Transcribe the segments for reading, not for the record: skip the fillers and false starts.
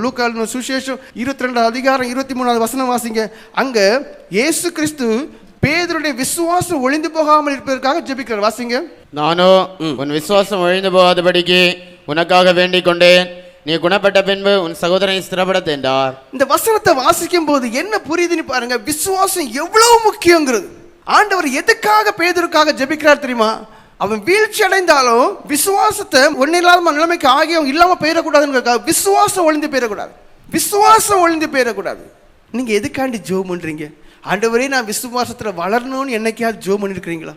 லூக்கா சுவிசேஷம் 22 அதிகாரம் 23 வசனம் வாசிங்க. அங்க இயேசு கிறிஸ்து பேதுருடைய விசுவாசம் ஒளிந்து போகாமல் இருப்பதற்காக ஜெபிக்கிறார். வாசிங்க. நானோ உன் விசுவாசம் ஒழிந்து போகாதபடிக்கு உனக்காக வேண்டிக் கொண்டேன், நீ குணப்பட்ட பின்பு உன் சகோதரனை ஸ்திரப்படுத்த என்றார். இந்த வசனத்தை வாசிக்கும் போது என்ன புரியுதுன்னு பாருங்க. விசுவாசம் எவ்வளவு முக்கியங்கிறது. ஆண்டவர் எதுக்காக பேதுருக்காக ஜெபிக்கிறார் தெரியுமா? அவன் வீழ்ச்சி அடைந்தாலும் விசுவாசத்தை ஒன்னில்லாத நிலைமைக்கு ஆகியும் இல்லாம போயிடக்கூடாதுன்னு, விசுவாசம் ஒளிந்து போயிடக்கூடாது, விசுவாசம் ஒளிந்து போயிடக்கூடாது. நீங்க எதுக்காண்டி ஜெபம் பண்றீங்க? ஆண்டவரே நான் விசுவாசத்துல வளரணும்னு என்னைக்காவது ஜெபம் பண்ணிருக்கிறீங்களா?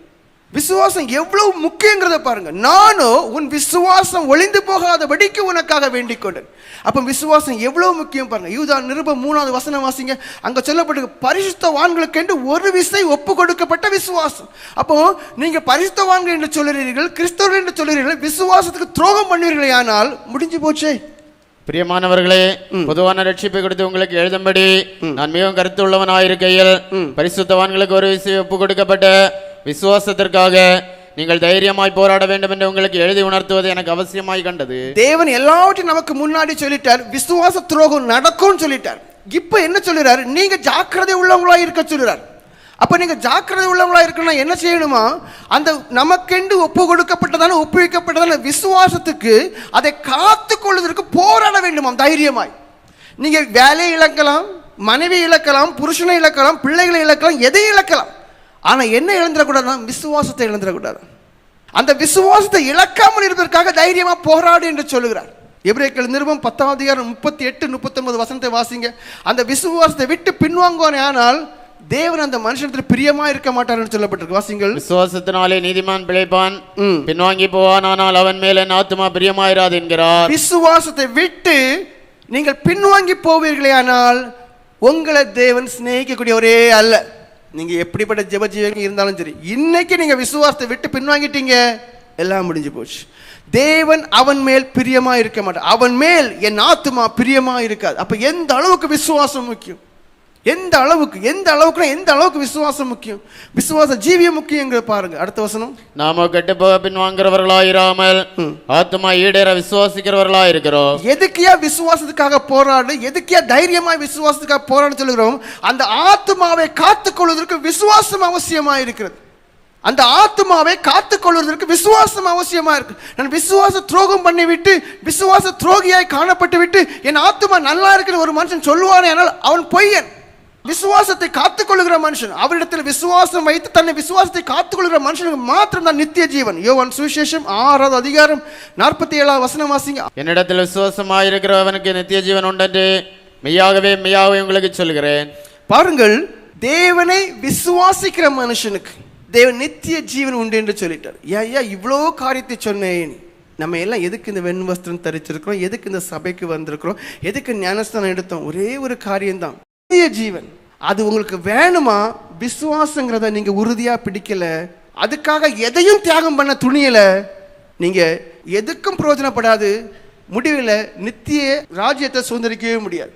விசுவாசம் எவ்வளவு முக்கியங்கிறத பாருங்க. நானும் உன் விசுவாசம் ஒளிந்து போகாதபடிக்கு உனக்காக வேண்டிக் கொண்டேன். அப்ப விசுவாசம் எவ்வளவு முக்கியம் பாருங்க. யூதா நிருபம் 3 வசனம் வாசிங்க. அங்க சொல்லப்பட்டிருக்கு, பரிசுத்தவான்களுக்கு என்று ஒரு விசை ஒப்பு கொடுக்கப்பட்ட விசுவாசம். அப்போ நீங்க பரிசுத்தவான்கள் என்று சொல்லுறீர்கள், கிறிஸ்தவர்கள் என்று சொல்லுறீர்கள், விசுவாசத்துக்கு துரோகம் பண்ணுவீர்களே, ஆனால் முடிஞ்சு போச்சே. பிரியமானவர்களே, பொதுவான ரட்சிப்பை கொடுத்து உங்களுக்கு எழுதும்படி நான் மிகவும் கருத்து உள்ளவனாயிருக்கையில் பரிசுத்தவான்களுக்கு ஒரு விசை ஒப்பு கொடுக்கப்பட்ட விசுவாசத்திற்காக நீங்கள் தைரியமாய் போராட வேண்டும் என்று உங்களுக்கு எழுதி உணர்த்துவது எனக்கு அவசியமாய் கண்டது. தேவன் எல்லாவற்றையும் நமக்கு முன்னாடி சொல்லிட்டார். விசுவாச துரோகம் நடக்கும்னு சொல்லிட்டார். இப்ப என்ன சொல்றாரு? நீங்க ஜாக்கிரதை உள்ளவங்களா இருக்க சொல்றார். அப்ப நீங்க ஜாக்கிரதை உள்ளவங்களா இருக்கணும். என்ன செய்யணுமா? அந்த நமக்கென்று ஒப்பு கொடுக்கப்பட்டதான ஒப்புவிக்கப்பட்டதான விசுவாசத்துக்கு அதை காத்து கொள்வதற்கு போராட வேண்டுமா தைரியமாய். நீங்க வேலையை இழக்கலாம், மனைவி இழக்கலாம், புருஷனை இழக்கலாம், பிள்ளைகளை இழக்கலாம், எதை இழக்கலாம். ஆனா என்ன இழந்துடக்கூடாது? விசுவாசத்தை இழந்துடக்கூடாது. அந்த விசுவாசத்தை இழக்காமல் இருப்பதற்காக தைரியமா போராடு என்று சொல்லுகிறார். எபிரேயர் நிருபம் 10 அதிகாரம் 38-39 வசனத்தை வாசிங்க. அந்த விசுவாசத்தை விட்டு பின்வாங்குவானே ஆனால் தேவன் அந்த மனுஷனத்தில் பிரியமா இருக்க மாட்டார்னு சொல்லப்பட்டிருக்கு. வாசிங்கள். விசுவாசத்தினாலே நீதிமான் பிழைப்பான், பின்வாங்கி போவான், ஆனால் அவன் மேல என் ஆத்துமா பிரியமாயிராது என்கிறார். விசுவாசத்தை விட்டு நீங்கள் பின்வாங்கி போவீர்களே ஆனால் உங்களை தேவன் சிநேகிக்கக்கூடியவரே அல்ல. நீங்க எப்படிப்பட்ட ஜெப ஜீவன் இருந்தாலும் சரி, இன்னைக்கு நீங்க விசுவாசத்தை விட்டு பின்வாங்கிட்டீங்க, எல்லாம் முடிஞ்சு போச்சு. தேவன் அவன் மேல் பிரியமா இருக்க மாட்டார். அவன் மேல் என் ஆத்துமா பிரியமா இருக்காது. அப்ப எந்த அளவுக்கு விசுவாசம் முக்கியம், எந்த அளவுக்கு விசுவாசம் முக்கியம், விசுவாச ஜீவியம் முக்கியம் பாருங்க. அடுத்த வசனம். நாம கெட்டு போக பின்வாங்குறவர்களாயிராமல் ஆத்துமா ஈடேற விசுவாசிக்கிறவர்களா இருக்கிறோம். எதுக்கியா விசுவாசத்துக்காக போராடு, எதுக்கியா தைரியமாய் விசுவாசத்துக்காக போராடு சொல்லுகிறோம்? அந்த ஆத்துமாவை காத்துக்கொள்வதற்கு விசுவாசம் அவசியமா இருக்கிறது. அந்த ஆத்துமாவை காத்துக்கொள்வதற்கு விசுவாசம் அவசியமா இருக்கு. நான் விசுவாச துரோகம் பண்ணிவிட்டு விசுவாச துரோகியாய் காணப்பட்டு விட்டு என் ஆத்துமா நல்லா இருக்குன்னு ஒரு மனுஷன் சொல்லுவானே, ஆனால் அவன் பொய்யன். விசுவாசத்தை காத்துக்கொள்ளுகிற மனுஷன், அவரிடத்தில் விசுவாசம் வைத்து தன்னை விசுவாசத்தை காத்துக்கொள்ளுகிற மனுஷனுக்கு மாத்திரம் தான் நித்திய ஜீவன். யோவான் சுவிசேஷம் 6 அதிகாரம் 47 வசனம் வாசிங்க. என்னிடத்தில் விசுவாசமாயிருக்கிறவனுக்கு நித்திய ஜீவன் உண்டென்று மெய்யாகவே உங்களுக்கு சொல்கிறேன். பாருங்கள், தேவனை விசுவாசிக்கிற மனுஷனுக்கு தேவன் நித்திய ஜீவன் உண்டு என்று சொல்லிட்டார். ஏன் இவ்வளோ காரியத்தை சொன்னேன்? நம்ம எல்லாம் எதுக்கு இந்த வெண் வஸ்திரம் தரிச்சிருக்கிறோம், எதுக்கு இந்த சபைக்கு வந்திருக்கிறோம், எதுக்கு ஞானஸ்தானம் எடுத்தோம்? ஒரே ஒரு காரியம்தான், நித்திய ஜீவன். அது உங்களுக்கு வேணுமா? விசுவாசங்கிறத நீங்க உறுதியா பிடிக்கல, அதுக்காக எதையும் தியாகம் பண்ண துணியல, நீங்க எதுக்கும் பிரயோஜனப்படாது. முடிவில் நித்திய ராஜ்யத்தை சுதந்திரிக்கவே முடியாது.